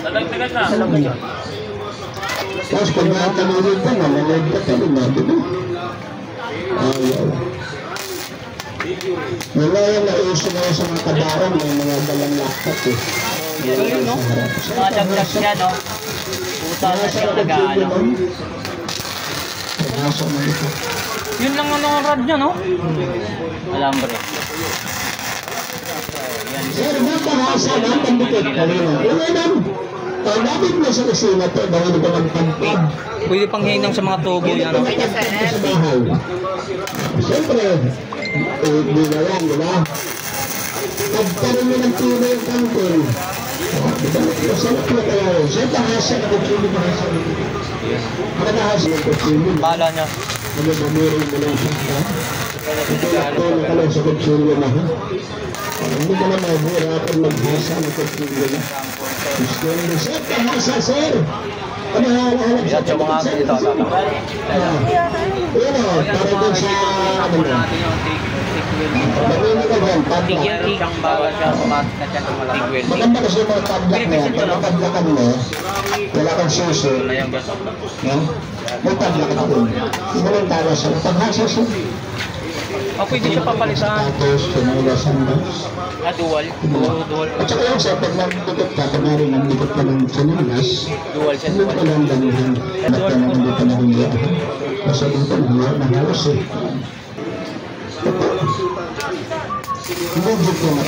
Dadagdagan na. Tapos pag natanungin ka, nalagay ka ka rin natin. Ayaw. Wala yung naiso na sa mga kabaran, may mga dalang laptop eh. Ito yun, no? Mga dagdag siya, no? Puta na siya nag-ano. Yun lang ano ang rad niya, no? Alambre. Sir, napahasa na, pandikit ka rin. Wala lang. Dapat mo sa kusina ito, bawal ka magpagpag. Pwede pang hinang sa mga tubo yan, no? Sa bahay. Siyempre, hindi na lang, di ba? Pagkaroon mo ng tino yung kantin. Masarap na kaya yun. Sir, tahasa na kutsili pa sa tahasa na kutsili. Bala niya. Ano ba meron mo lang siya? Ito ka lang sa kutsili na ha? Hindi ka na mahirapan maghasa na kutsili na. Sir, tahasa, sir! Yan, sa mga ito. Yan o, para din sa ano na. Marino ka dyan, padlock. Siyang bawal siya, pumasok na siya ng malaking. Maganda kasi yung mga padlock na yan. Pag padlockan mo, wala kang suso. May padlock ka dun. Hindi mo lang tala siya. Paghasa siya. Pwede siya papalitan. Tapos, pinula sandals. Dual. At saka yung sa pag nagdikit ka, kunwari nagdikit ka ng sinilas, Dual siya. hindi ka lang danuhan. Ba't ka naman dito na hindi ako? Kasi dito na halos eh.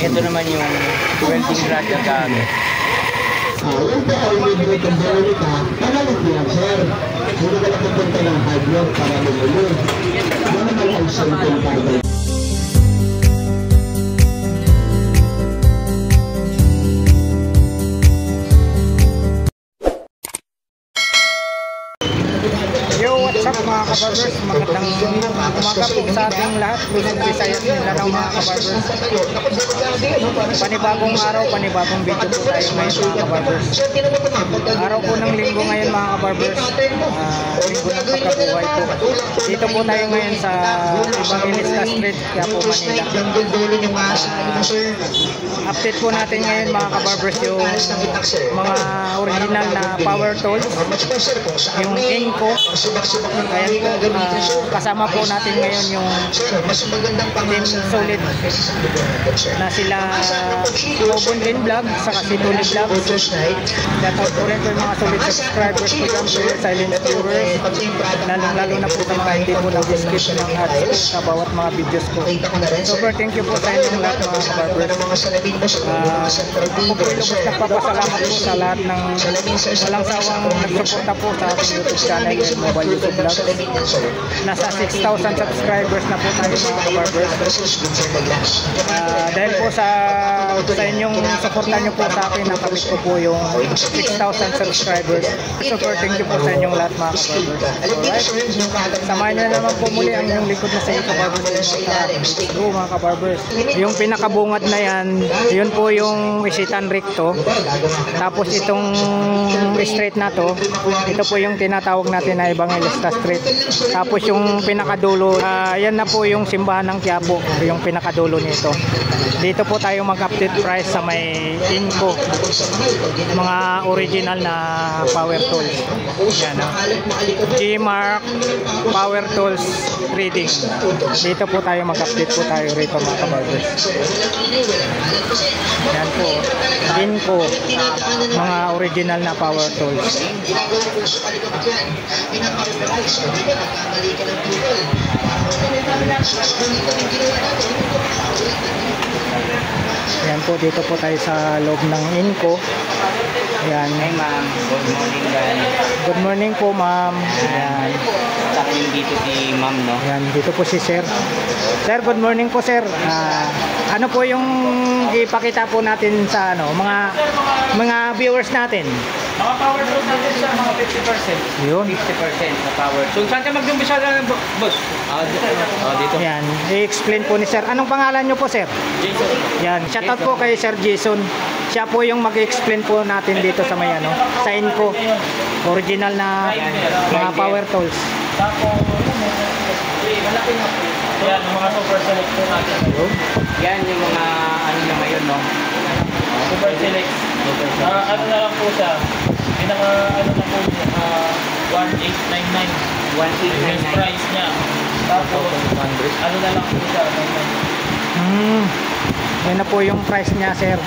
Ito naman yung welding rod na gamit. Yung pa ay libre kang dawali ka, panalit yan, sir. Hindi ka napupunta ng hard work para lumuli. Yan naman ang simple carbon. What's up mga kabarbers, magandang umaga po sa ating lahat. Luzon, Visayas, Mindanao mga kabarbers. Panibagong araw, panibagong video po tayo ngayon mga kabarbers. Araw po ng linggo ngayon mga kabarbers, linggo ng pagkabuhay po. Dito po tayo ngayon sa Evangelista Street, Quiapo, Manila. Update po natin ngayon mga kabarbers yung mga original na power tools, yung Inco. Ayan po, kasama po natin ngayon yung Team Solid na sila Obon Rin Vlog saka si Tuli Vlog. Shoutout po rin po yung mga solid subscribers ko dyan, silent viewers, lalong-lalo na po sa mga hindi po nag-skip ng ads sa bawat mga videos ko. Super thank you po sa inyong lahat mga kabarbers. Ako po yung lubos nagpapasalamat po sa lahat ng walang sawang nagsuporta po sa ating YouTube channel and mobile YouTube vlog. Nasa 6,000 subscribers na po tayo mga kabarbers. Dahil po sa inyong suporta nyo po sa akin, nakamit ko po yung 6,000 subscribers. Super thank you po sa inyong lahat mga kabarbers. Alright, samahan nyo naman po muli ang inyong likod na sa iyo kabarbers. Go mga kabarbers. Yung pinakabungad na yan, yun po yung isitan recto. Tapos itong straight na to, ito po yung tinatawag natin na Evangelista Street. Tapos yung pinakadulo, yan na po yung simbahan ng Quiapo, yung pinakadulo nito. Dito po tayo mag-update price sa may Inco, mga original na power tools. Yan, G-Mark Power Tools Reading. Dito po tayo mag-update po tayo rito mga kabarbers. Yan po, Inco, mga original na power tools. Yan po, dito po tayo sa loob ng Inco. Yan. Hey ma'am, good morning guys. Good morning po ma'am. Yan. Sa akin dito si ma'am, no? Yan, dito po si sir. Sir, good morning po sir. Ano po yung ipakita po natin sa mga viewers natin? Mga power tools natin sa mga 50%. Yun. 50% sa power. So saan ka mag-umpisa na boss? Dito. Yan, i-explain po ni sir. Anong pangalan nyo po sir? Jason. Yan, shoutout po kay Sir Jason. Siya po yung mag-explain po natin dito sa may sa Inco. Original na mga power tools. Tapos, malaki na po. Yan, yung mga super select po natin. Yan yung mga ano na ngayon, no? Super select. Ano na lang po siya. Pinaka ano na po niya, 1899. 1,899. Yung price niya. Tapos, ano na lang po siya, 99. Yan na po yung price niya, sir. 999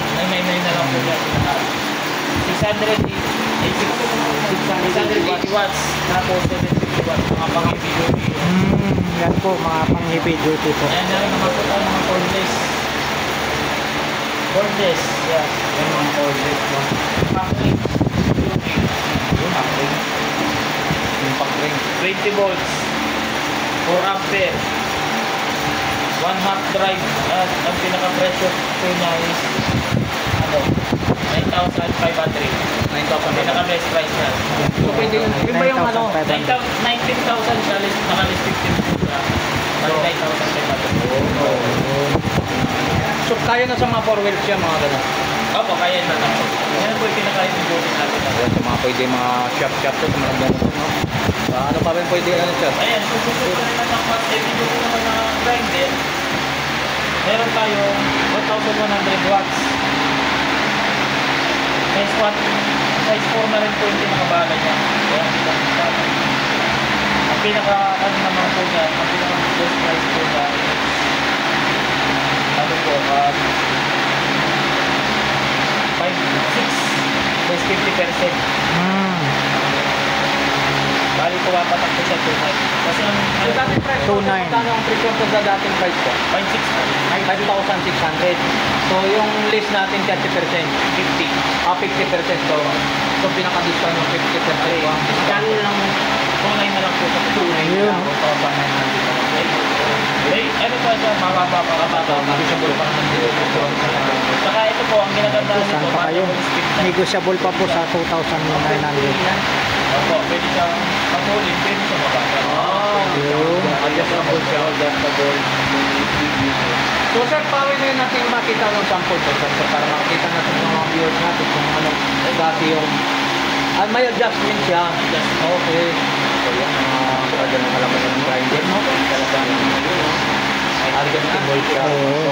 na lang po niya. 680 watts. Tapos 750 watts. Mga pang-heavy duty. Yan po, mga pang-heavy duty po. Ayan na rin naman po tayo mga cordless. Cordless, yeah. Yung mga cordless, no? Pack-ring. Yung pack-ring. Yung pack-ring. 20 volts. 4 ampere. 1 half drive. At ang pinaka-pressure po niya is, ano, 9,500. 9,000. Pinaka-best price niya. So, pwede yun. Yun ba yung ano? 19,000 siya, naka-list 15 po siya. 9,500. So, kaya na sa mga 4 wheels siya, mga gano'n. Opo, kaya na lang po. Yan po yung pinaka-duty natin. Ayan, so mga pwede mga shop-shop to, sa mga ganun, no? Ano pa rin pwede, ano siya? Ayan, kung gusto ko naman ng mas heavy duty naman na grinder, meron tayong 1,100 watts. Size 4 na rin po yung pinakabala niya. Kaya ang pinakabala. Ang pinaka-ano naman po niya, ang pinaka-best price po niya, ano po, 5, 6, plus 50%. Bali po papatak po siya 2.9. Kasi ang Yung dating price ko, 2,900. magkano ang presyo ko sa dating price ko? 5.6 po. 5,600. So, yung list natin 30%. 50. 50%. So pinaka-discount yung 50%. Magkano lang 2.9 na lang po sa 2.9 Ayun. 2,900. Ano po siya, mababa pa. Negotiable pa naman dito. Saka ito po, ang ginaganda Saan nito, pa kayo? speed na. Negotiable pa po sa 2,900. Opo, pwede siyang patulin, pwede siyang mababa. Yun. Adjustable siya, adjustable. So sir, paano na yun natin makita ng sample to, sir? Para makita natin ng mga viewers natin kung ano dati yung may adjustment siya. Okay. So yan, talaga ng halaman ng grinder, no? Talaga adjustable siya. Oo.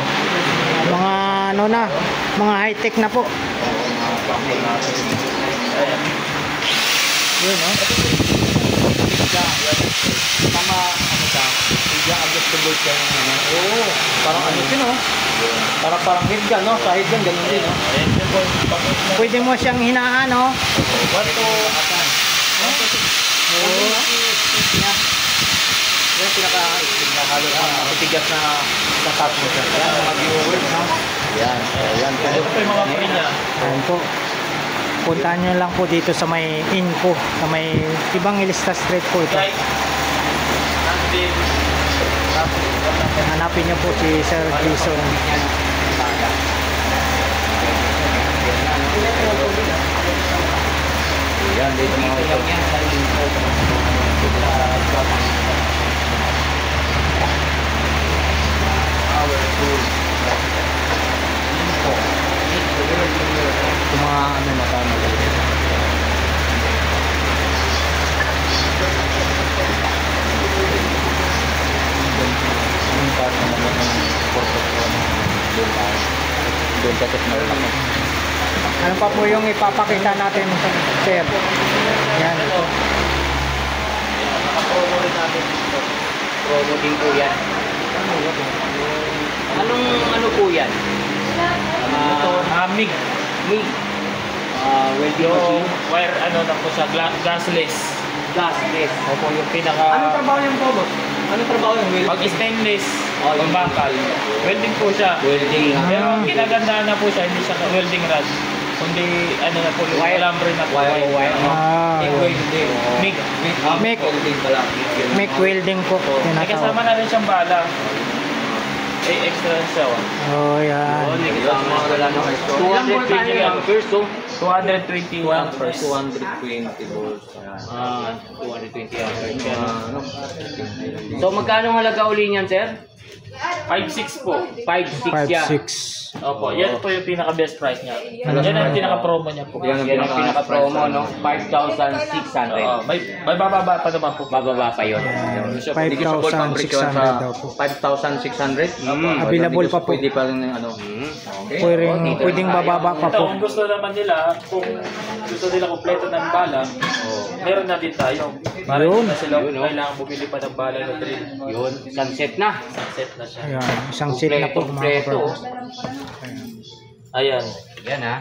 Mga ano na, mga high-tech na po. Mga sample natin. Yun, no? Tama, ano siya? Bigyan adjustable siya ng ano. Oo, parang ano siya, no? Parang headgun, no? Sa headgun, ganun din, no? Ayan, yun po. Pwede mo siyang hinaan, no? 1 to 6. Oo. Yan pinaka-halos na matigas na tatas mo siya. Yan, mga viewers, no? Yan, yan. Ito po yung mga free niya. Ayan po. Puntahan nyo lang po dito sa may Inco, sa may Ibangilista Street po ito. Guys, nandun. Hanapin nyo po si Sir Jason. Yan, dito mga ito. Ito mga ano matama. Anong part naman ng purpose ko doon tapos malaki. Ano pa po yung ipapakita natin, Sir? Yan. Naka-promo rin natin dito. Promo din po yan. Ano po yan? Ito, MIG. MIG. Welding Yung machine. wire, ano na po siya, gasless. Gasless. Opo, yung pinaka... Anong trabaho yung po, boss? Anong trabaho yung welding? Pag stainless, Oh, yung bakal, welding po siya. Welding. Pero ang kinagandaan na po siya, hindi siya welding rod. Kundi, ano na po, yung Wire. alambre na po. Wire. Ah, MIG welding. MIG. MIG. Welding pala. make welding po. May kasama Tinatawag. na rin siyang bala. Extra siya. Oh, yan. Ilang volt tayo yung first, so? 220 amperes. 220 volts. 220 amperes. Ganun. So magkano halaga uli niyan, sir? 5.6 po. 5.6 yan. 5.6. Opo, yan po yung pinaka-best price niya. Yan ang pinaka-promo niya po. Yan ang pinaka-promo, no? 5,600. May bababa pa naman po. Bababa pa yun. Hindi ko support pang presyon 5,600 sa daw po. 5,600. Available pa po. Pwede pa rin ano. Okay. Pwedeng bababa pa Ito, po. kung gusto naman nila, kung gusto nila kompleto ng bala, meron na din tayo. Para Yun. hindi na sila kailangan bumili pa ng bala na drill. Yun, sunset na. Sunset na siya. Ayan, isang set na po mga Kompleto. kabarbers. Ayan. Yan ha.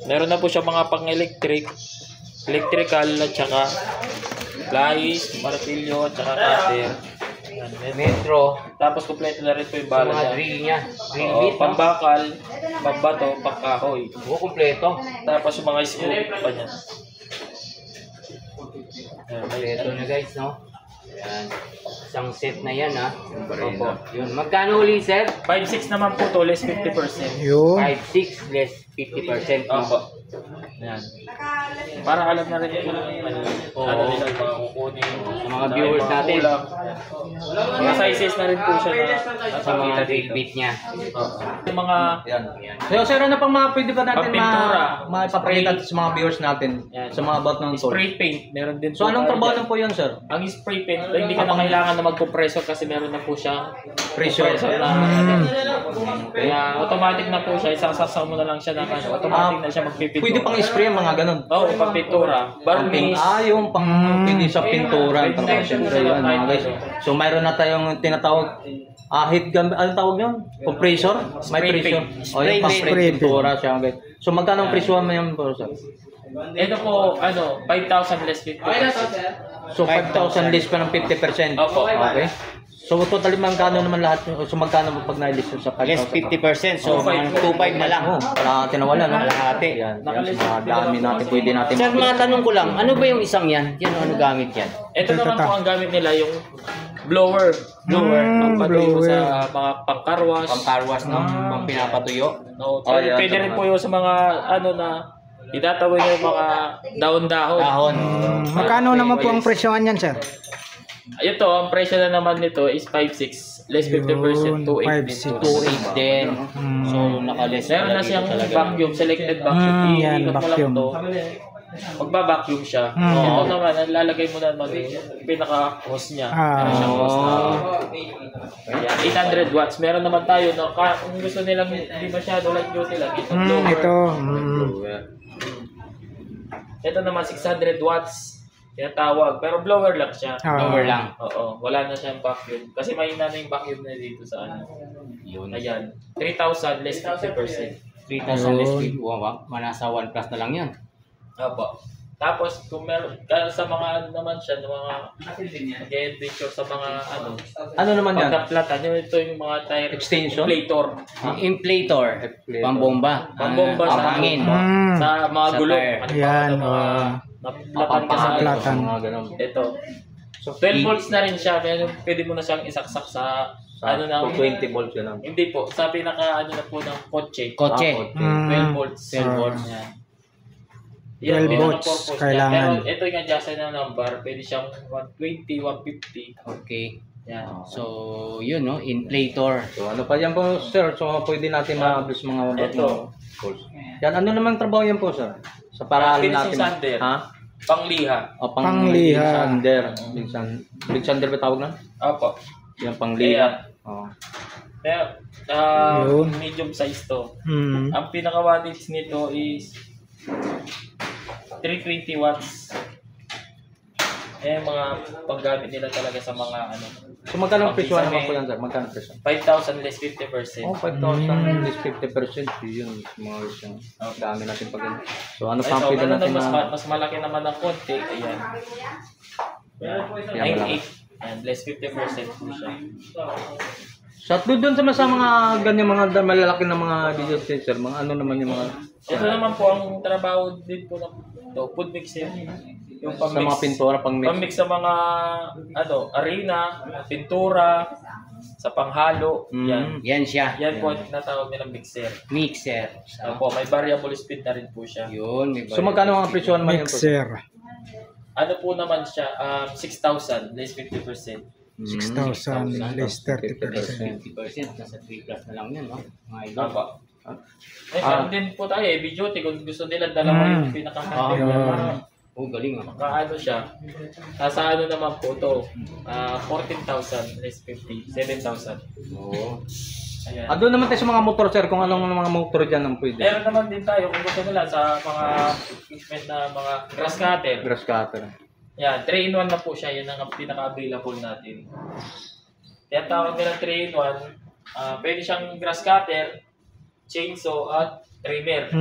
Meron na po siya mga pang-electric, electrical at saka flies, martilyo, at saka cutter. Ayan, Metro. Tapos kompleto na rin po yung Sa bala mga niya. drill niya. Drill Oo, bit. no? pambakal, pambato, pangkahoy. Kompleto. Tapos yung mga screw pa niya. Ayan, Kompleto na guys, no? Yan. Isang set na yan ha. Opo. Yun. Magkano uli sir? 5.6 naman po to, less 50%. Yun. 5,600 less 50%. No? Opo. Ayan. Para alam na rin yung ano nila, yung mga kukunin. Sa mga viewers natin. Mga sizes na rin po siya na Sa mga nakakita drill dito. bit niya. Yung mga Yan. So, sir, ano pang mga pwede ba natin Pagpintura. mapapakita sa mga viewers natin Yan. sa mga about ng tool? spray paint, meron din So, anong tayo trabaho dyan. lang po yun, sir? Ang spray paint, hindi ka na kailangan na mag-compressor kasi meron na po siya Pressure. na kaya automatic na po siya, isang sasaw mo na lang siya na ano, automatic na siya magpipintura. Pwede pang spray ang mga ganun. Oo, pang-pintura. Varnish. Yung pang pwede sa pintura. Pwede Talaga, na syempre siya yan, mga guys. So, mayroon na tayong tinatawag heat gun, anong tawag yun? Compressor? May Spray pressure. paint. O, yung pang Spray paint. pintura siya, guys. So, magkano ang presyo mo yan po, sir? Ito po, 5,000 less 50%. So, 5,000 less pa ng 50%. Opo. Okay. So, totally magkano naman lahat? So, magkano mo pag na-list sa 5,000? Less 50%. So, mga 2,500 na lang. Oo, kalahati na wala, no? Kalahati. Yan, yan. Mga dami natin, pwede natin. Sir, matanong ko lang, ano ba yung isang yan? Yan, ano gamit yan? Ito naman po ang gamit nila, yung blower. Ang patuyo blower. sa mga pangkarwas. Pang-carwash, no? Pang pinapatuyo. No, Oh, yan, pwede rin tama. po yung sa mga ano na itatawid yung mga dahon-dahon. Dahon. Magkano naman po ang presyohan yan, sir? Ito, ang presyo na naman nito is 5.6 less 50%, 2.8 din. 5.6. 2.8 din. So, naka-less Meron na dito siyang talaga. vacuum, selected vacuum. Yan, Iikot mo lang vacuum. to. Magba-vacuum siya. Ito naman, lalagay mo naman yung pinaka-hose niya. Meron siyang hose na. Ayan, 800 watts. Meron naman tayo na kung gusto nilang hindi masyado light duty lang, ito blower. Ito. Ito naman 600 watts. Tinatawag. Pero blower lang siya. Blower lang. Oo. Wala na siyang vacuum. Kasi may na yung vacuum na dito sa ano. Yun. Ayan. 3,000 less 50%. 3,000 less 50. Wow, manasa 1 plus na lang yan. Opo. Tapos kung meron sa mga ano naman siya, ng mga nag-adventure sa mga ano, Ano naman yan? pagkaplatan, yung ito yung mga tire Extension? inflator. Inflator. Pambomba. Pambomba sa Pangangin. sa mga Sa gulong. tire. Yan, Naplatan ka sa Naplatan. Mga ganun. ito. So 12 volts na rin siya, kaya pwede mo na siyang isaksak sa ano na 20 volts yun lang. hindi po, sa pinaka ano na po ng kotse. Kotse. 12 volts. 12 volts. Yan. 12 Yan, yun ang volts purpose niya. kailangan. Pero ito yung adjusted na number, pwede siyang 120, 150. Okay. Yan. So, yun, no? Inflator. So, ano pa yan po, sir? So, pwede natin ma-abuse mga Ito. volts. Yan, ano naman trabaho yan po, sir? Sa paraan Finishing natin. sander. Ha? Pangliha. O, Pangliha. Sander. Big sander ba tawag na? Opo. Yan, pangliha. Ayan. Oh. Kaya, Yun. medium size to. Hmm. Ang pinaka-wattage nito is 320 watts. Eh, mga paggamit nila talaga sa mga ano. So, magkano ang presyo naman po yan, sir? Magkano ang presyo? 5,000 less 50%. Oh, 5,000 is 50%. Yun, mga isang dami natin pag ganun. So, ano pa ang Ito, pwede meron na natin mas malaki naman ng konti. Ayan. Yan, 9.8. Ayan, less 50% po siya. Sa doon sa mga ganyan mga malalaki na mga video sensor, mga ano naman yung mga Ito naman po ang trabaho din po ng food mixer. Yung sa mga pintura pang mix. pang-mix sa mga ano, arena, pintura, sa panghalo. Yan. Yan siya. Yan po ang tinatawag nilang mixer. Mixer. Opo, may variable speed na rin po siya. Yun. May So magkano ang presyo naman yun po? Mixer. Ano po naman siya, 6,000 less 50%. 6,000 less 30%. 50%, nasa 3 plus na lang yan, no? Mga idol. Opo. Meron din po tayo, heavy duty. Kung gusto nila, dalawa yung pinaka-handle na Oh, galing ah. kaano siya. Nasa ano naman po to, 14,000 less 50, 7,000. Oo. Ayan. Doon naman tayo sa mga motor, sir, kung anong mga motor dyan ang pwede. Meron naman din tayo kung gusto nila sa mga equipment na mga grass cutter. Grass cutter. Yan, 3-in-1 na po siya. Yan ang pinaka-available natin. Kaya tawag nila 3-in-1. Pwede siyang grass cutter, chainsaw, at trimmer.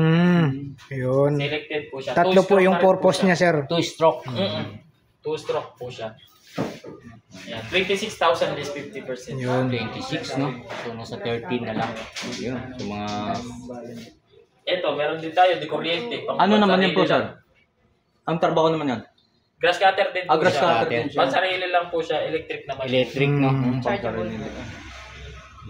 Yun. Selected po siya. Tatlo po yung purpose niya, sir. 2-stroke. 2-stroke po siya. Yan, 26,000 less 50%. Yun. 26, no? So, nasa 13 na lang. Yun, sa mga... Ito, meron din tayo, di kuryente. Ano naman yan po, sir? Ang trabaho naman yan? Grass cutter din po Grass siya. cutter din siya. Pansarili lang po siya, electric naman. Electric, no?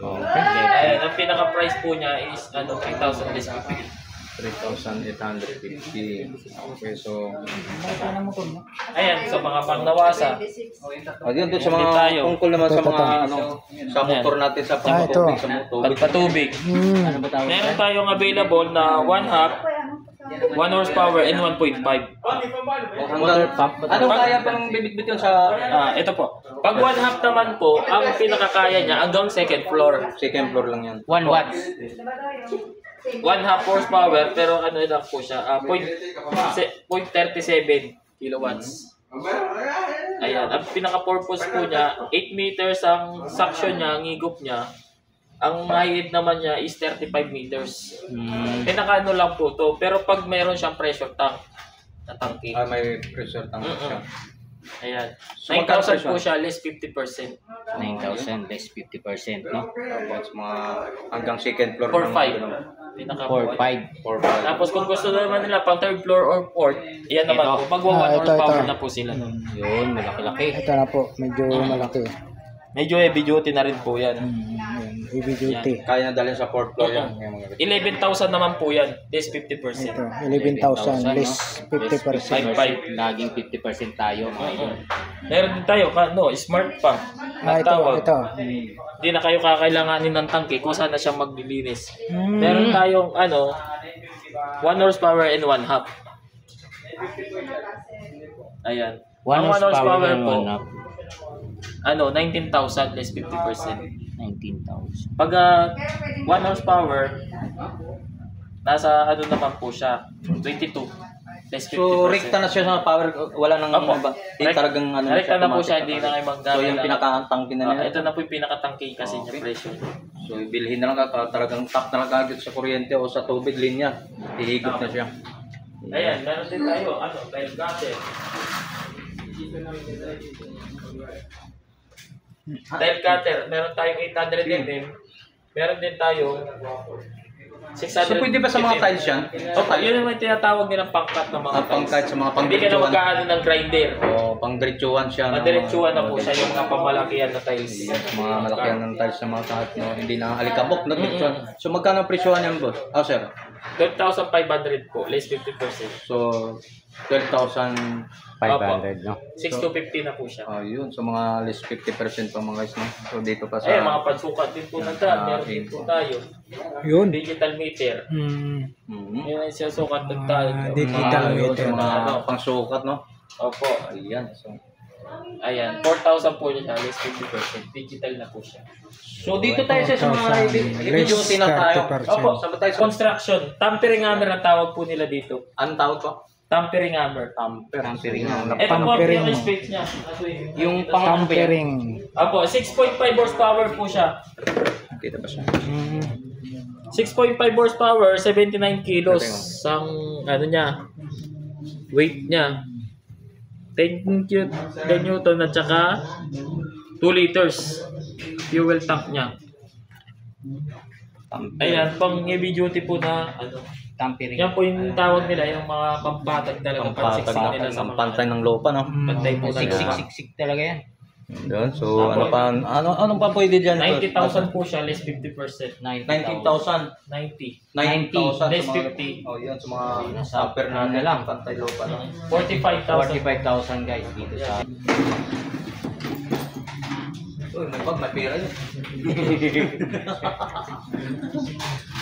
Ayan, ang pinaka-price po niya is 3,000 less 50. 3,850. Okay, so... Ayan, sa mga pangnawasa. Yun, doon sa mga tungkol naman sa mga sa motor natin, sa pangtubig, sa motor. Pagpatubig. Ano ba tawag? Meron tayong available na 1/2, 1 horsepower and 1.5. Anong kaya pang bibit-bit yun sa... Ito po. Pag 1/2 naman po, ang pinakakaya niya hanggang second floor. Second floor lang yan. 1 watts. 1/2 horsepower pero ano lang po siya, 0.37 kilowatts. Ayan, ang pinaka-purpose po niya, 8 meters ang suction niya, ang higop niya. Ang height naman niya is 35 meters. Pinaka-ano lang po to, pero pag meron siyang pressure tank, na tangke. May pressure tank siya. Ayan. So, 9,000 po siya, less 50%. 9,000 less 50%, no? Tapos mga hanggang second floor. 4-5. Pinaka 4-5. Tapos kung gusto naman nila pang third floor or fourth, yan naman po. Pag 1 horsepower na po sila. Yun, malaki-laki. Ito na po, medyo malaki. Medyo heavy duty na rin po yan. Heavy duty. Kaya na dalhin sa fourth floor yan. 11,000 naman po yan. Less 50%. Ito, 11,000 less 50%. 5,500. Laging 50% tayo, mga idol. Meron din tayo, smart pump. Ito. Hindi na kayo kakailanganin ng tangke kung saan na siyang maglilinis. Meron tayong 1 horsepower and 1/2. Ayan. 1 Ang 1 horsepower and po, 1/2. 19,000 less 50%. 19,000. Pag 1 horsepower, nasa naman po siya, 22 less 50%. So, rekta na siya sa power, wala nang Opo. iba. Talagang Rekta na po automatic siya, hindi na kayo magdala. So, yung pinaka-tangke na nila. Ito na po yung pinaka-tangke kasi niya pressure. So, ibilhin na lang talagang tap na lang agad sa kuryente o sa tubig linya. Ihigop na siya. Ayan, meron din tayo, tile cutter. Tile cutter, meron tayong 800 mm. Meron din tayo 600. So, pwede ba sa mga tiles yan? Opo, yun naman tinatawag nilang pangkat ng mga Pangkait sa mga Hindi ka na pang-diretsuhan. magkaano ng grinder. O, pang-diretsuhan siya. Madiretsuhan na po siya yung mga pamalakihan na tiles. Yes, mga malakihan ng tiles sa mga kahit hindi na alikabok na diretsuhan. So, magkano ang presyohan yan, boss? Sir? 12,500 po, less 50%. So, 12,500, 500, no? 6,250 na po siya. yun. So, mga less 50% pa mga guys, no? So, dito pa sa... Ayun, mga pansukat din po ng daan. Meron din po tayo. Yun. Digital meter. Mhm. Yun ang sinusukat ng tayo. Digital Yun, meter. sa mga pangsukat, no? Opo. Ayan. So, Ayan, 4,000 po niya, less 50%. Digital na po siya. so dito tayo sa mga 4,000 i-duty na tayo. 30%. Opo, Sa tayo sa... construction. Tampering hammer ang tawag po nila dito. Anong tawag ko? Tampering hammer. Tampering. Ito po Pampering. yung specs niya. Yung Tampering. Opo, 6.5 horsepower po siya. Kita ba siya? 6.5 horsepower, 79 kilos ang niya, weight niya. 10 Newton at saka 2 liters fuel tank niya. Ayan, pang heavy duty po na Tampering. yan po yung tawag nila, yung mga pampatag talaga, pansiksik nila sa mga pantay ng lupa, no? pantay po talaga. Siksik talaga yan. Yun. So, anong pa pwede dyan? 90,000 po siya, less 50%. 19,000. 90. 90,000 less sa mga... 50. Oh, yun. Sa mga upper na lang. Pantay lupa, no? 45,000. 45,000 guys dito sa Uy, may bag, may pera yun.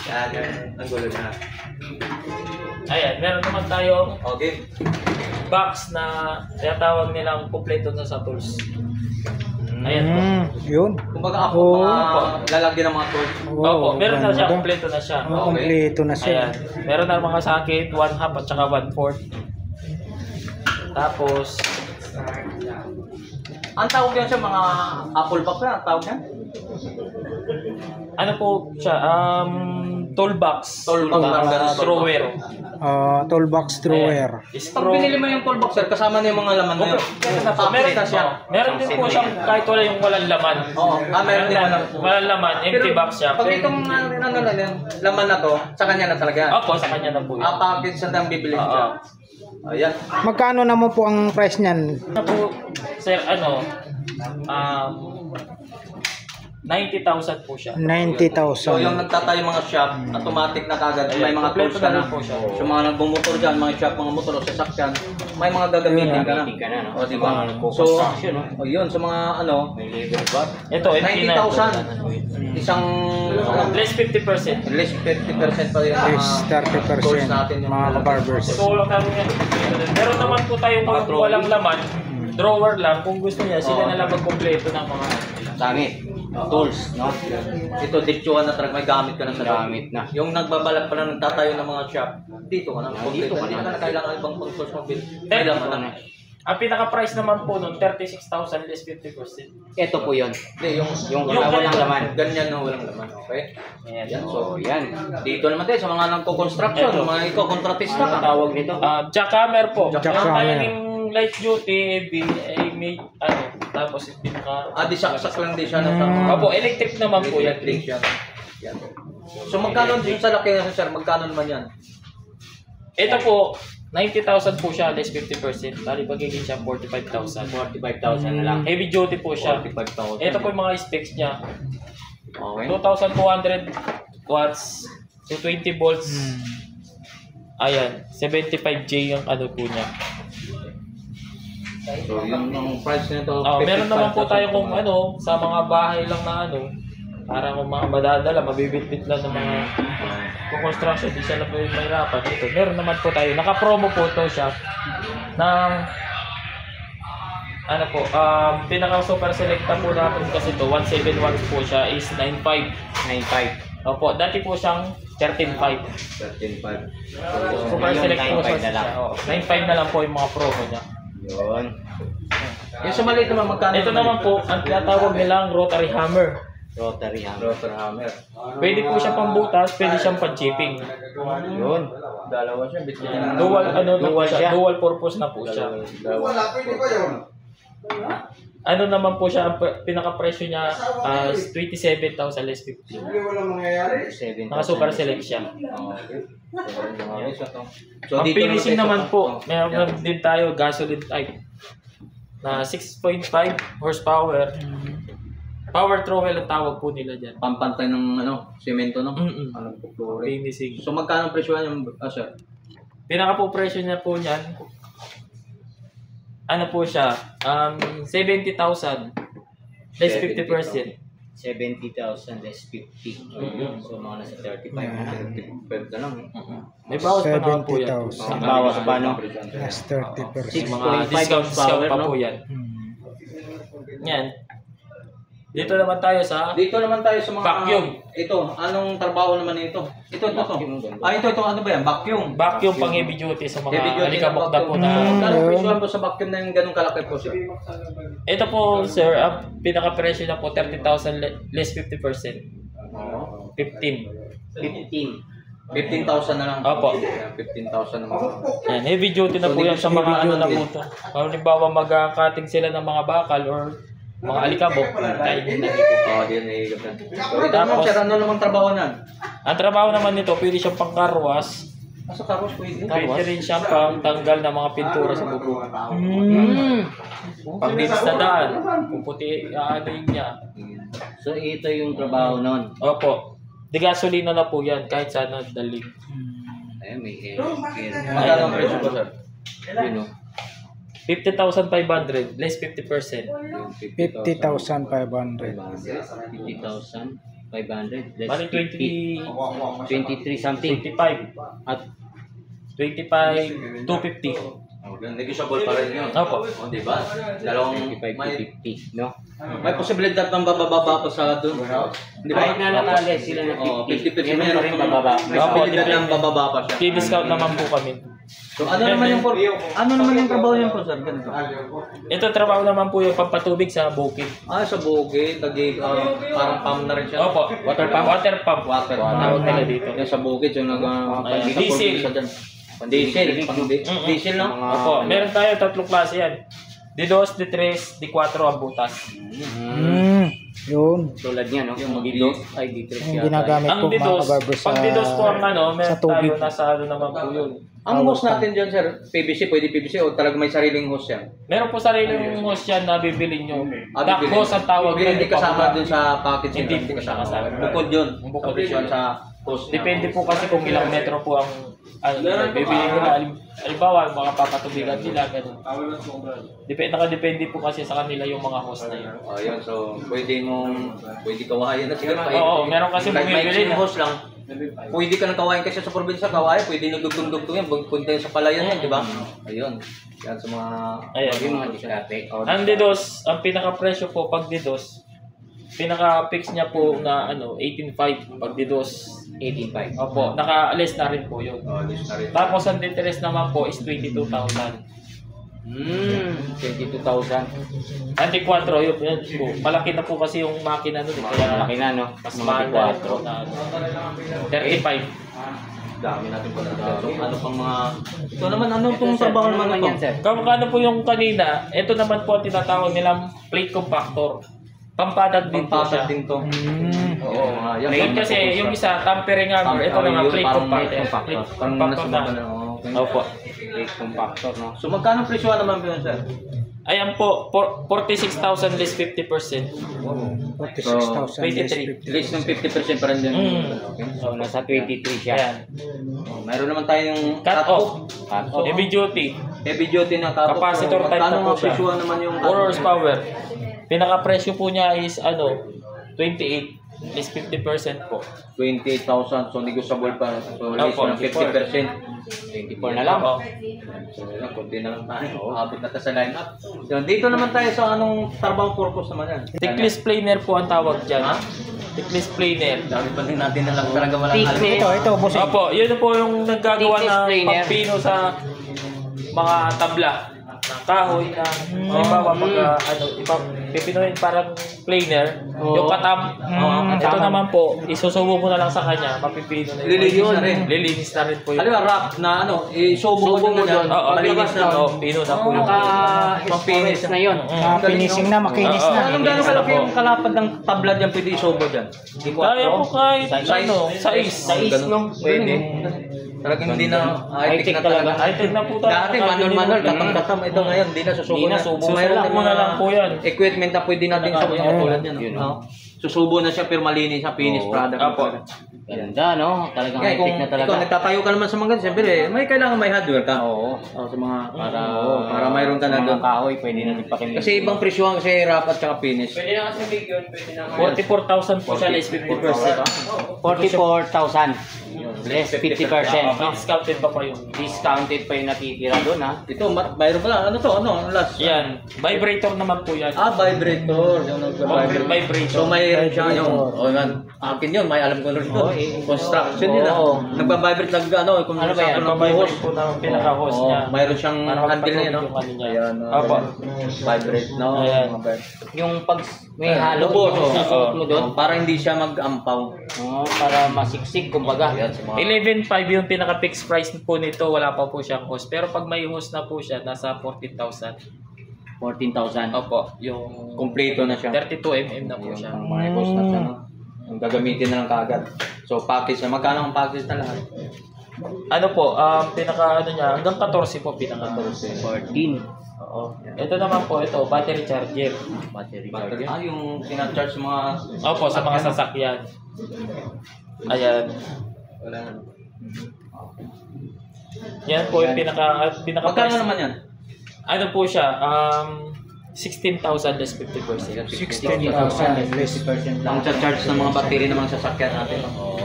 Yan. Ang gulo na. Ayan, meron naman tayo Okay. box na tinatawag nilang kumpleto na sa tools. Ayan po. Yun. Kumbaga ako, Oo. mga lalagyan ng mga tools. Opo, meron na siya, ganda. kumpleto na siya. Oo, kompleto na siya. Ayan. Meron na mga sakit, 1/2 at saka 1/4. Tapos, Ang tawag yan sa mga apple box na, ang tawag yan? ano po siya, toolbox. Toolbox lang, ganun. Thrower. Toolbox drawer. Pag binili mo yung toolbox, sir, kasama na yung mga laman na yun. Papeles na siya. Meron din po siyang kahit wala yung walang laman. Oo, meron din walang. Walang laman, empty box siya. Pag itong laman na to, sa kanya na talaga. Opo, sa kanya na po yun. Package sa tayong bibili Oo. siya. Ayan. Magkano naman po ang price niyan? Ano po, sir, 90,000 po siya. 90,000. So yung nagtatayo mga shop, automatic na kagad, may mga tools ka na. po siya. So mga nagbumotor dyan, mga shop, mga motor o sasakyan, may mga gagamitin ka na. O diba? So, yun, sa mga Ito, 90,000. Isang, less 50%. at least 50% pa rin ang Yes, mga tools 30% natin. yung mga kabarbers. So, walang kami yan. Meron naman po tayo kung walang laman, drawer lang. Kung gusto niya, sila na lang magkompleto ng mga Gamit. Tools, no? Ito, dictuan na talaga, may gamit ka na sa gamit na. Yung nagbabalak pa na nagtatayo ng mga shop, dito ka na. Dito ka na. Kailangan ibang tools mo. May laman na. Ang pinaka-price naman po nun, 36,000 less 50%. Ito po yun. Hindi, yung walang laman. Ganyan na walang laman, okay? Ayan. So, yan. dito naman tayo sa mga nagko-construction, Ito. mga iko-kontratista ka. Tawag nito. Jackhammer po. Jackhammer. Meron tayo ng light duty, heavy, may, tapos yung pinaka... Di saksak lang din siya na sa Opo, electric naman po yan. electric siya. Yan. So, magkano din sa laki na sir? Magkano naman yan? Ito po, 90,000 po siya, less 50%. Bali, pagiging siya 45,000. 45,000 na lang. Heavy duty po siya. 45,000. Ito po yung mga specs niya. Okay. 2,200 watts to 20 volts. Ayan, 75J ang ano po niya. So, yung price nito, Meron naman po tayo kung sa mga bahay lang na para kung mga madadala, mabibitbit lang ng mga kung construction, di siya lang po yung mahirapan. Ito, meron naman po tayo. Naka-promo po ito siya ng pinaka super selecta po natin kasi ito, 17 watts po siya is 9.5. 9.5. Opo, dati po siyang 13.5. 13.5. Super Ngayon, select po 9.5 na lang. siya. 9.5 na lang po yung mga promo niya. Yun. Yung sa maliit naman, magkano? Ito naman po, ang tinatawag nilang rotary hammer. Rotary hammer. Rotor hammer. Pwede po siya pambutas, pwede siyang pan-chipping. Yun. Dalawa siya, bitbitin. Dual purpose na po siya. Ano naman po siya, ang pinaka-presyo niya is 27,000 less 50. 7,000. Naka super select siya. So, Ang dito finishing naman po, Yeah. meron din tayo gasoline type na 6.5 horsepower. Power trowel ang tawag po nila dyan. Pampantay ng semento, no? Mm-mm. Pupuri. Finishing. So, magkano ang presyo yung sir? Pinaka po presyo niya po niyan, po siya, 70,000 less 50%. 70,000 less 50. So, mga nasa 35. 35 na lang. May bawas pa naman po yan. 70,000. Ang bawas pa, no? Plus 30%. Mga 6.5 discount pa no? po yan. Yan. Dito naman tayo sa Dito naman tayo sa mga... Vacuum. Ito, anong trabaho naman ito? Ito. Vacuum. Ito, ano ba yan? Vacuum. vacuum pang heavy duty sa Heavy mga duty alikabok na po vacuum. na. Magkano presyo po sa vacuum na yung ganung kalaki po, sir? Ito po, sir, ang pinaka-presyo na po 30,000 less 50%. 15. 15,000 na lang. Opo. 15,000 na mga. Yan, heavy duty na po yan sa mga na po to. Halimbawa mag-cutting sila ng mga bakal or mga alikabok. Tayo din na dito. Di na higap yan. So, ito naman, sir, ano namang trabaho nan? Ang trabaho naman nito, pwede siyang pang-carwash. Sa carwash pwede. Pwede rin siyang pang-tanggal ng mga pintura sa bubong. Pang-linis na daan. Kung puti, aanoyin niya. So, ito yung trabaho nun. Opo. Di gasolina na po yan, kahit saan na dali. Ayan, may air. Magkano ang presyo po, sir? Yun, no? 50,500 less 50%. 50,500. 50,500. Less Bali 23 something. 25. At 25, 250. Negotiable pa rin yun. Opo. O, diba? Dalawang 25 to 50, no? may posibilidad ng bababa pa sa doon. Di ba? Kahit na natali sila na 50, 50% meron pa rin bababa. May posibilidad ng bababa pa siya. I-discount naman po kami. So ano naman yung trabaho niyo po, sir? Ganito. Ito trabaho naman po yung pampatubig sa bukid. Sa bukid, parang pump na rin siya. Opo, water pump. Water pump. Tawag nila dito. Yung sa bukid, yung Diesel. Diesel, no? Opo, meron tayo 3 klase yan. D2, D3, D4 ang butas. Yun. Tulad niya, no? Yung D2 ay D3 Yung ginagamit Ang po mga D2, kabarbers sa... pag D2 po ang meron sa tayo tubig. nasa naman po yun. Ang hose natin dyan, sir, PVC, pwede PVC o talaga may sariling hose yan? Meron po sariling hose yan na bibili nyo. Duck Bibili. hose ang tawag. Hindi kasama dun sa package. Hindi po kasama. Bukod yun. Bukod Bukod yun yun. sa hose. Depende po kasi kung ilang metro po ang bibili nila. Halimbawa, mga papatubigan nila, ganun. Nakadepende po kasi sa kanila yung mga host na yun. Ayun, so pwede kawayan na siguro. Oo, meron kasi bumibili na. Host lang. Pwede ka ng kawayan kasi sa probinsya, kawayan, pwede nagdugtong-dugtong yan, punta yan sa palayan yan, di ba? Ayun. Yan sa mga... Ayan. yung mga diskarte. Ang D2, ang pinaka-presyo po pag D2, pinaka-fix niya po na 18.5 pag D2. 18.5. Opo, naka-less na rin po yun. Tapos ang interest naman po is 22,000. 22,000. Ang D4, yun po. Malaki na po kasi yung makina nun. Kaya Malaki na, no? mas Mga mahal na D4. po na 35. Dami natin pala. Ano pang mga... Ito naman, ano itong trabaho naman yan, ito? sir? Kamukha po yung kanina, ito naman po ang tinatawag nilang plate compactor. Pampadag din po siya. Pampatat din to. Oo, Yun kasi yung isa, tampering hammer, ito naman plate compactor. Plate Parang compactor nasa na. na. Opo. Plate compactor, no? So magkano presyo naman po yun, sir? Ayan po, 46,000 less 50%. 46,000. 23. Less ng 50% pa rin din. So, nasa 23 siya. Ayan. Meron naman tayong Cut off. Cut off. Heavy duty. Heavy duty na cut off. Capacitor type na po siya. Presyo naman yung 4 horsepower. Pinaka-presyo po niya is 28 less 50% po. 28,000. So negotiable pa. So less Opo, ng 50%. 24 na lang. Oo. So yun, kunti na lang tayo. Abot na tayo sa line-up. So, dito naman tayo sa anong trabaho purpose naman yan. Tickless planer po ang tawag dyan. Ha? Tickless planer. Dami pa din natin na lang talaga walang Thickness. Ito, bossing. Opo, yun po yung naggagawa Tickless ng planer. pampino sa mga tabla. Kahoy na halimbawa pag pipinoin parang planer, yung katam. Ito naman po, isusubo mo na lang sa kanya, mapipino na yun. Lilinis na rin. Lilinis na rin po yun. Ano ba, wrap na isubo mo doon. Oo, malinis na. pino na po yun. Naka-finish na yun. Finishing na, makinis na. Anong gano'ng kalaki yung kalapad ng tabla dyan pwede isubo dyan? Kaya po kahit size. no? Pwede. Talagang hindi na high-tech na talaga. High-tech na po tayo. Dati manual, katam-katam. Ito ngayon, hindi na susubo Hindi na na. subo. Susubo mo na lang po yan. Equipment na pwede natin subo na tulad yan. Yun, no? Susubo na siya pero malinis sa finished product. Apo. Ganda, no? Talagang Kaya kung high-tech na talaga. ikaw nagtatayo ka naman sa mga ganyan, siyempre may kailangan may hardware ka. Oo. Sa mga Para mayroon ka na mga doon. kahoy, pwede natin pakinggan. Kasi ibang presyohan kasi wrap at saka finish. Pwede na kasi big yun, pwede na. 44,000 po siya, less 50%. 44,000. Less 50%. No? Discounted pa yun. Discounted pa yung natitira doon, ha? Ito, mayroon pala. Ano to? Ano? Last? Yan. Vibrator naman po yan. Vibrator. Yung nag-vibrator. Vibrator. So mayroon siya yung, yan. Akin yun, may alam ko rin ito. Construction yun. Nagbabibrate lang, kung Ano ba yan? Vibrator po na pinaka-host niya. Mayroon siyang handle na yun, no? Yung ano niya. Ayan. Opo. Vibrate, no? Ayan. Yung pag may halo, Lubos, susuot mo doon. para hindi siya mag-ampaw. Para masiksik, kumbaga. Ayan, sa mga 11.5 yung pinaka-fixed price po nito. Wala pa po siyang host. Pero pag may host na po siya, nasa 14,000. 14,000. Opo. Yung kompleto na siya. 32mm na po Yung siya. mga boss na siya, no? Yung gagamitin na lang kaagad. So, package na. Magkano ang package na lahat? Ano po, niya, hanggang 14 po pinaka 14. Oo. Ito naman po, ito, battery charger. Battery Battery. charger. Yung sinacharge mga... Opo, sa mga sasakyan. Ayan. Wala. Yan po yung pinaka Magkano naman yan? Ano po siya? 16,000 less 50%. 16,000 less. 50% lang. Ang charge ng mga battery ng mga sasakyan natin. Oo.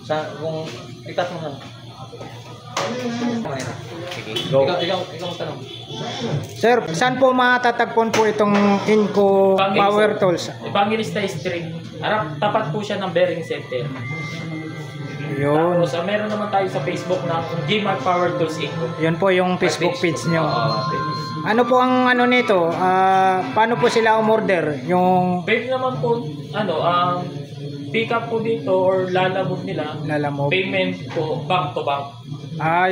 Sa kung itas mo na. Sige, go. Ikaw ang tanong. Sir, saan po matatagpon po itong Inco Power Tools? Evangelista Street. Harap, tapat po siya ng Bearing Center. Yun. Tapos, meron naman tayo sa Facebook na Gmart Power Tools Inco. Yun po yung Facebook page nyo. Page. Ano po ang ano nito? Paano po sila umorder? Yung Pwede naman po, pick up po dito or lalamove nila. lalamove. Payment po, bank to bank.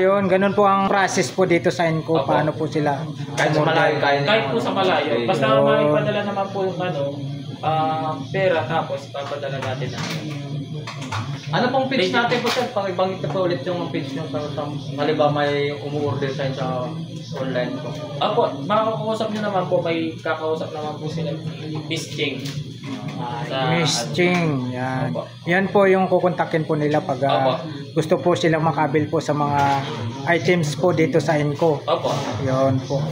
Yun. Ganun po ang process po dito sa Inco. Opo. Paano po sila Kahit sa malayo, kaya Kahit po sa malayo. Basta Ayun. maipadala naman po yung pera tapos ipapadala natin na. Ano pong page natin po sir? Pakibangit na po ulit yung page nyo sa halimbawa may umu-order sa online po. Apo, makakausap nyo naman po, may kakausap naman po sila. Miss Cheng. Miss Ching. Yan. Opo. Yan po yung kukontakin po nila pag Opo. gusto po silang makabil po sa mga items po dito sa Inco. Opo. Yun po.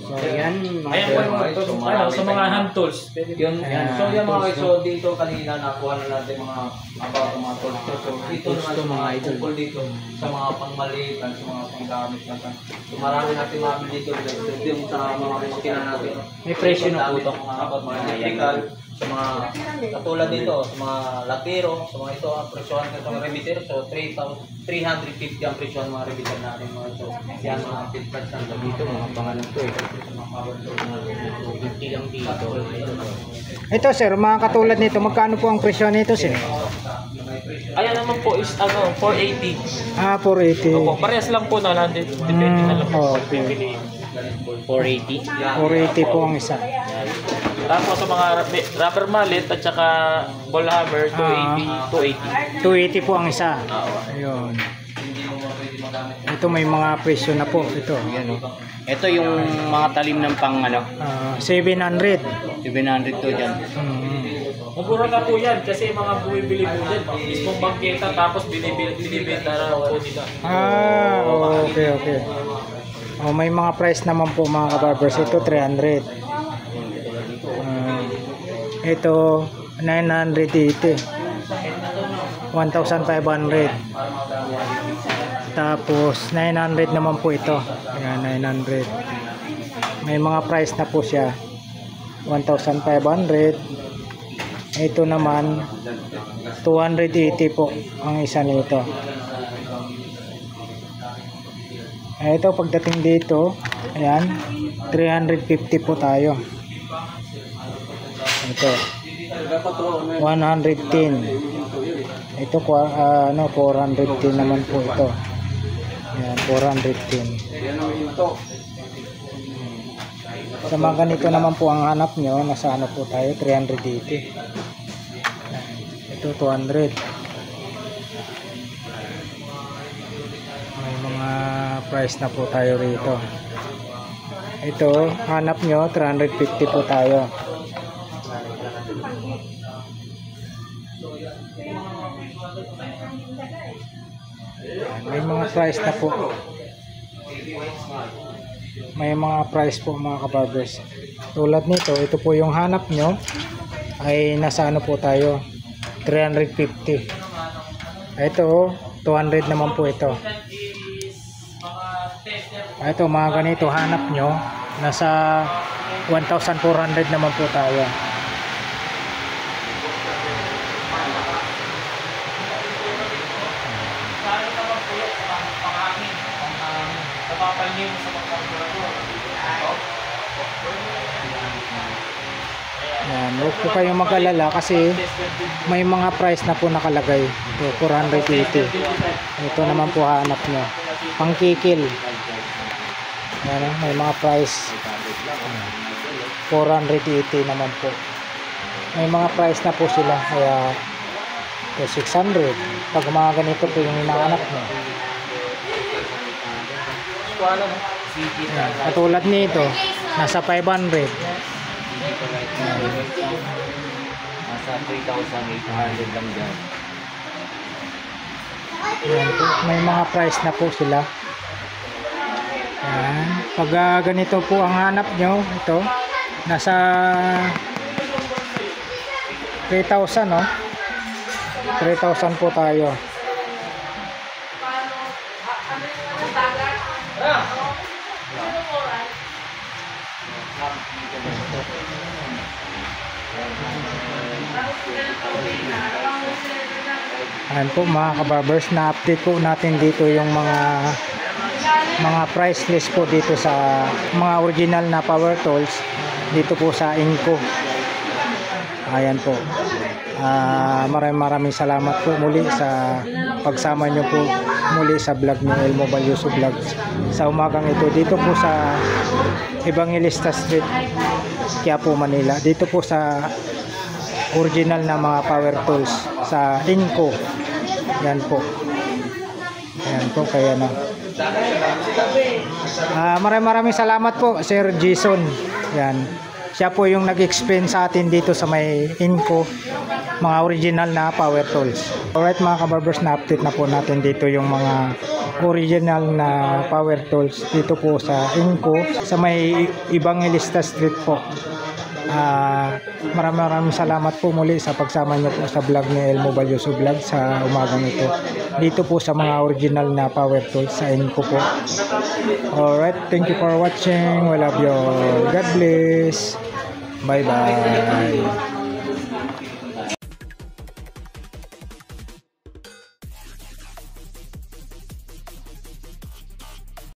So, yan. Ayan po yung sa mga hand tools. Yun, so yan mga guys, so dito kanina nakuha na natin mga about mga tools. So dito naman sa mga tungkol dito sa mga pangmaliit at sa mga panggamit natin. So marami natin mabili dito yung sa mga makikita natin. May presyo na po ito. About mga electrical, sa mga katulad dito, sa mga latero, sa mga ito, ang presyohan ng mga rebitter. So 350 ang presyohan ng mga rebitter natin mga so yan mga feedback na dito mga pangalan to mga power tools na lang dito. Ito sir, mga katulad nito, magkano po ang presyo nito sir? Ayan naman po is 480. 480. Opo, parehas lang po na lang. Depende na lang po. Okay. Pipili. 480. 480 po ang isa. Tapos sa mga rubber mallet at saka ball hammer, 280. 280 po ang isa. Ayun. Ito may mga presyo na po. Ito. Yan, oh. Ito yung mga talim ng pang 700. 700 to dyan. Mura na po yan kasi mga bumibili po dyan. Mismong bangketa tapos binibenta na po nila. Okay. May mga price naman po mga kabarbers. Ito 300. Ito 980. 1,500. Tapos 900 naman po ito. Ayan, 900. May mga price na po siya. 1,500. Ito naman 280 po ang isa nito. Ito pagdating dito, ayan, 350 po tayo. Ito 110. Ito 410 naman po ito. Ayan, 410. Sa mga ganito naman po ang hanap nyo, nasa ano po tayo, 380. Ito 200. May mga price na po tayo rito. Ito, hanap nyo, 350 po tayo. May mga price na po. May mga price po mga kabarbers. Tulad nito, ito po yung hanap nyo ay nasa ano po tayo, 350. Ito 200 naman po ito. Ito mga ganito hanap nyo, nasa 1,400 naman po tayo. Yan, huwag po kayong mag-alala kasi may mga price na po nakalagay. Ito, 480. Ito naman po hanap nyo. Pangkikil. Yan, may mga price. 480 naman po. May mga price na po sila. Kaya, ito 600. Pag mga ganito po yung hinahanap nyo. Yan, katulad nito, nasa 500. Nasa 3,800 lang dyan. Ayan po, may mga price na po sila. Ayan. Pag ganito po ang hanap nyo, ito, nasa 3,000, no? 3,000 po tayo. Ayan po mga kabarbers, na-update po natin dito yung mga price list po dito sa mga original na power tools dito po sa Inco. Ayan po. Maraming salamat po muli sa pagsama nyo po muli sa vlog ni Elmo Balyoso Vlogs sa umagang ito dito po sa Evangelista Street, Quiapo, Manila. Dito po sa original na mga power tools sa Inco. Yan po. Ayan po, kaya na. Maraming salamat po Sir Jason. Yan. Siya po yung nag-explain sa atin dito sa may Inco, mga original na power tools. Alright mga kabarbers, na-update na po natin dito yung mga original na power tools dito po sa Inco, sa may Evangelista Street po. Maraming salamat po muli sa pagsama niyo po sa vlog ni Elmo Balyoso Vlog sa umagang ito dito po sa mga original na power tools sa Inco po. Alright, thank you for watching. We love you all. God bless. Bye bye.